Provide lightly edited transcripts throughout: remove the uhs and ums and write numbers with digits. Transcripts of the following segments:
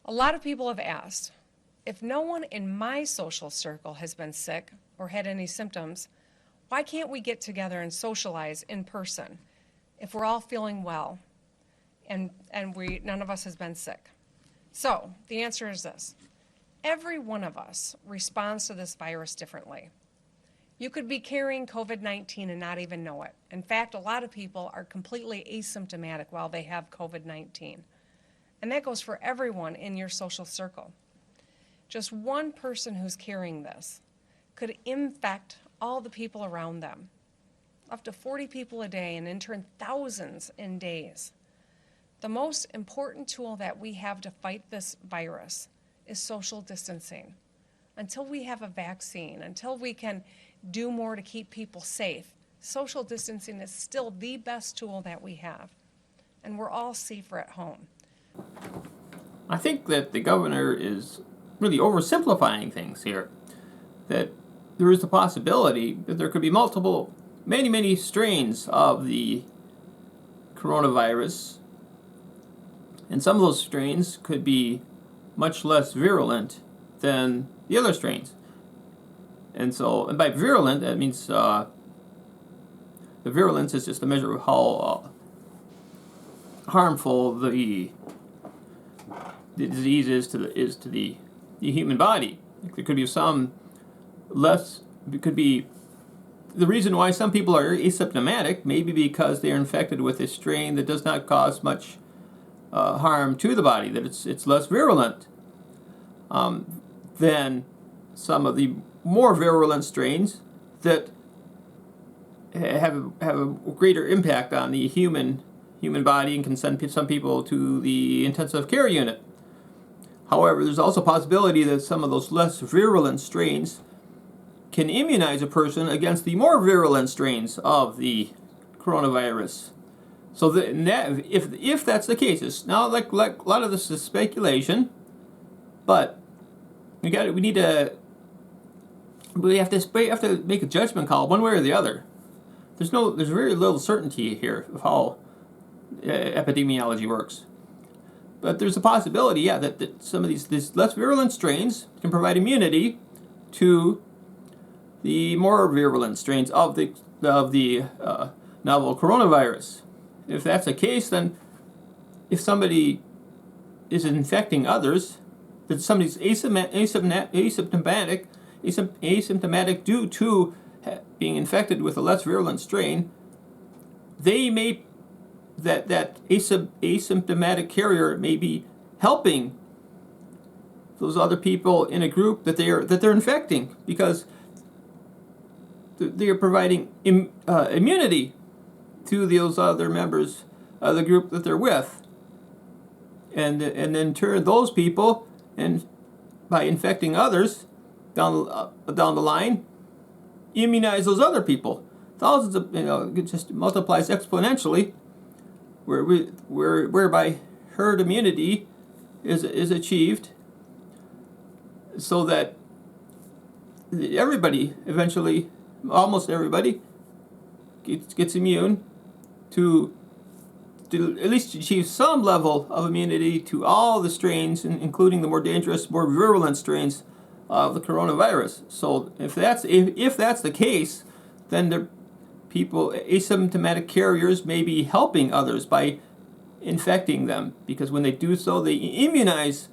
A lot of people have asked, if no one in my social circle has been sick or had any symptoms, why can't we get together and socialize in person if we're all feeling well and none of us has been sick? So the answer is this. Every one of us responds to this virus differently. You could be carrying COVID-19 and not even know it. In fact, a lot of people are completely asymptomatic while they have COVID-19. And that goes for everyone in your social circle. Just one person who's carrying this could infect all the people around them, up to 40 people a day, and in turn thousands in days. The most important tool that we have to fight this virus is social distancing. Until we have a vaccine, until we can do more to keep people safe, social distancing is still the best tool that we have. And we're all safer at home. I think that the governor is really oversimplifying things here. That there is the possibility that there could be many strains of the coronavirus, and some of those strains could be much less virulent than the other strains. And by virulent, that means the virulence is just a measure of how harmful the disease is to the human body. There could be some less. It could be the reason why some people are asymptomatic, maybe because they are infected with a strain that does not cause much harm to the body, that it's less virulent than some of the more virulent strains that have a greater impact on the human body and can send some people to the intensive care unit. However, there's also a possibility that some of those less virulent strains can immunize a person against the more virulent strains of the coronavirus. So if that's the case, it's now like a lot of this is speculation, but we have to make a judgment call one way or the other. There's very little certainty here of how epidemiology works. But there's a possibility, that some of these less virulent strains can provide immunity to the more virulent strains of the novel coronavirus. If that's the case, then if somebody is infecting others, that somebody's asymptomatic due to being infected with a less virulent strain, they may that asymptomatic carrier may be helping those other people in a group that they're infecting, because they are providing immunity to those other members of the group that they're with, and then turn those people, and by infecting others down the line, immunize those other people. Thousands of, it just multiplies exponentially, whereby herd immunity is achieved, so that everybody eventually, almost everybody, gets immune to at least achieve some level of immunity to all the strains, including the more dangerous, more virulent strains of the coronavirus. So if that's the case, then the people, asymptomatic carriers, may be helping others by infecting them, because when they do so, they immunize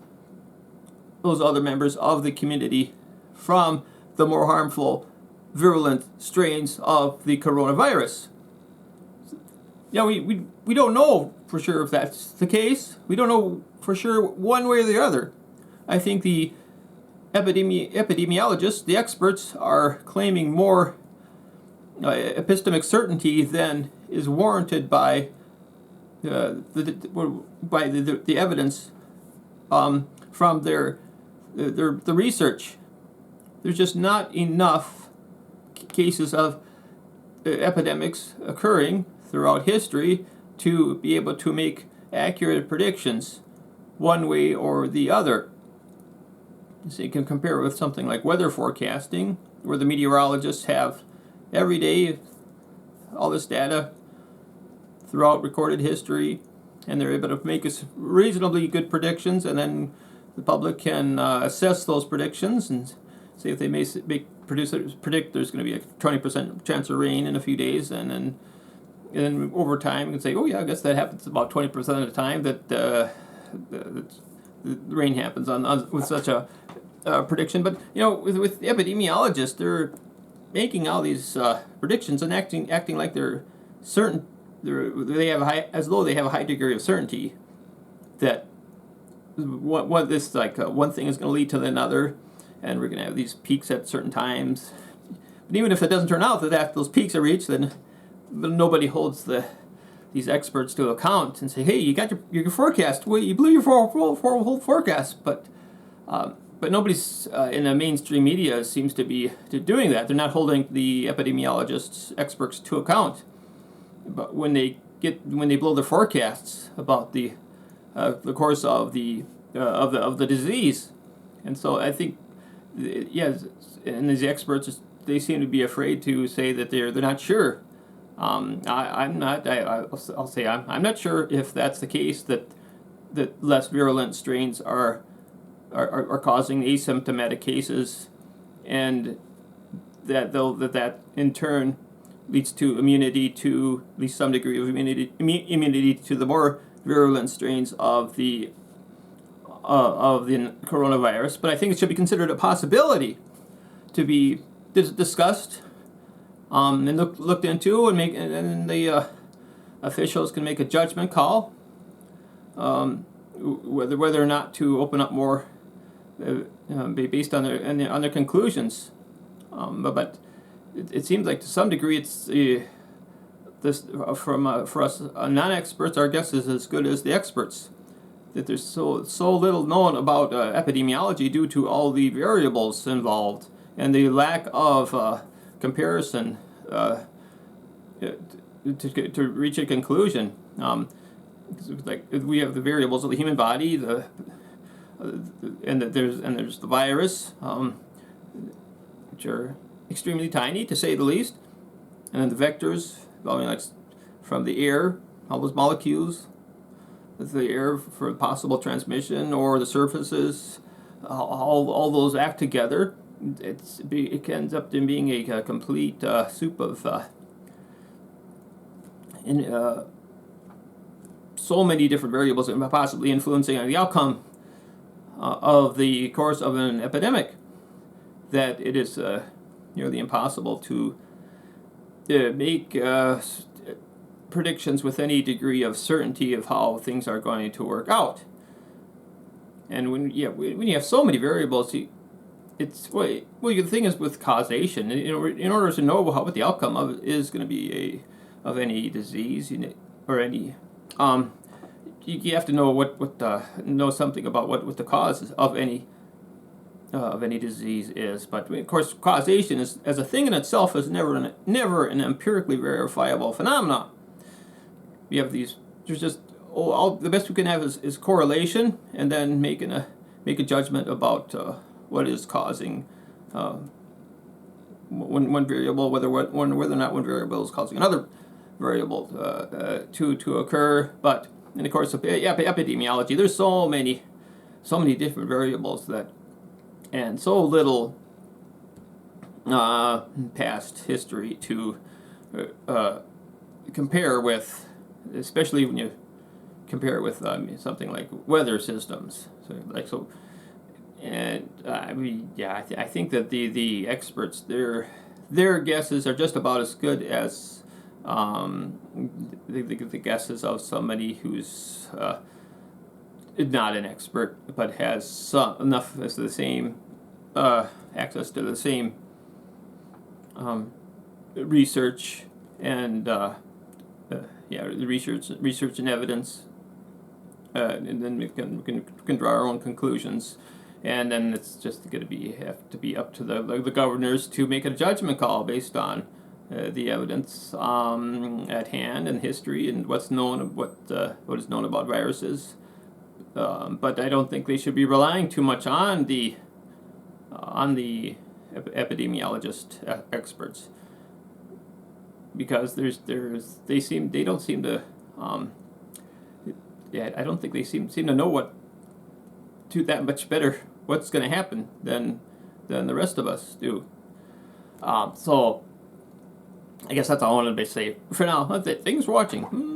those other members of the community from the more harmful, virulent strains of the coronavirus. We don't know for sure if that's the case. We don't know for sure one way or the other. I think the epidemiologists, the experts, are claiming more epistemic certainty than is warranted by the evidence from the research. There's just not enough cases of epidemics occurring throughout history to be able to make accurate predictions one way or the other. So you can compare it with something like weather forecasting, where the meteorologists have every day all this data throughout recorded history, and they're able to make us reasonably good predictions, and then the public can assess those predictions and see if they predict there's going to be a 20% chance of rain in a few days, and then over time you can say, oh yeah, I guess that happens about 20% of the time that the rain happens with such a prediction. But with epidemiologists, they're making all these predictions and acting like they're certain. They have as though they have a high degree of certainty that what this one thing is going to lead to another, and we're going to have these peaks at certain times. But even if it doesn't turn out that those peaks are reached, then nobody holds these experts to account and say, hey, you got your forecast. Well, you blew your whole forecast, but nobody's in the mainstream media seems to be doing that. They're not holding the epidemiologists, experts to account. But when they blow their forecasts about the course of the disease, and so I think, yes, and these experts, they seem to be afraid to say that they're not sure. I'm not. I'll say I'm not sure if that's the case, that less virulent strains are causing asymptomatic cases, and that in turn leads to immunity, to at least some degree of immunity to the more virulent strains of the coronavirus. But I think it should be considered a possibility to be discussed and looked into, and the officials can make a judgment call whether or not to open up more based on their conclusions. But it seems like to some degree it's for us non-experts, our guess is as good as the experts. That there's so little known about epidemiology due to all the variables involved and the lack of comparison to reach a conclusion. Like we have the variables of the human body, and there's the virus, which are extremely tiny to say the least, and then the vectors, like from the air, all those molecules, the air for possible transmission, or the surfaces, all those act together. It ends up in being a complete soup of so many different variables that are possibly influencing on the outcome of the course of an epidemic, that it is nearly impossible to make predictions with any degree of certainty of how things are going to work out. And when you have so many variables, the thing is with causation. In order to know what the outcome is going to be of any disease, or any, you have to know know something about what the cause of any disease is. But of course, causation as a thing in itself is never an empirically verifiable phenomenon. We have these. There's just the best we can have is correlation, and then make a judgment about what is causing one variable, whether or not one variable is causing another variable to occur. But in the course of epidemiology, there's so many different variables and so little past history to compare with, especially when you compare it with something like weather systems. And I think that the experts, their guesses are just about as good as the guesses of somebody who's not an expert but has enough as the same access to the same research and research and evidence, and then we can draw our own conclusions. And then it's just going to have to be up to the governors to make a judgment call based on the evidence at hand and history and what is known about viruses. But I don't think they should be relying too much on the epidemiologist experts, because I don't think they seem to know what do that much better what's going to happen than the rest of us do. So I guess that's all I wanted to say for now. Thanks for watching.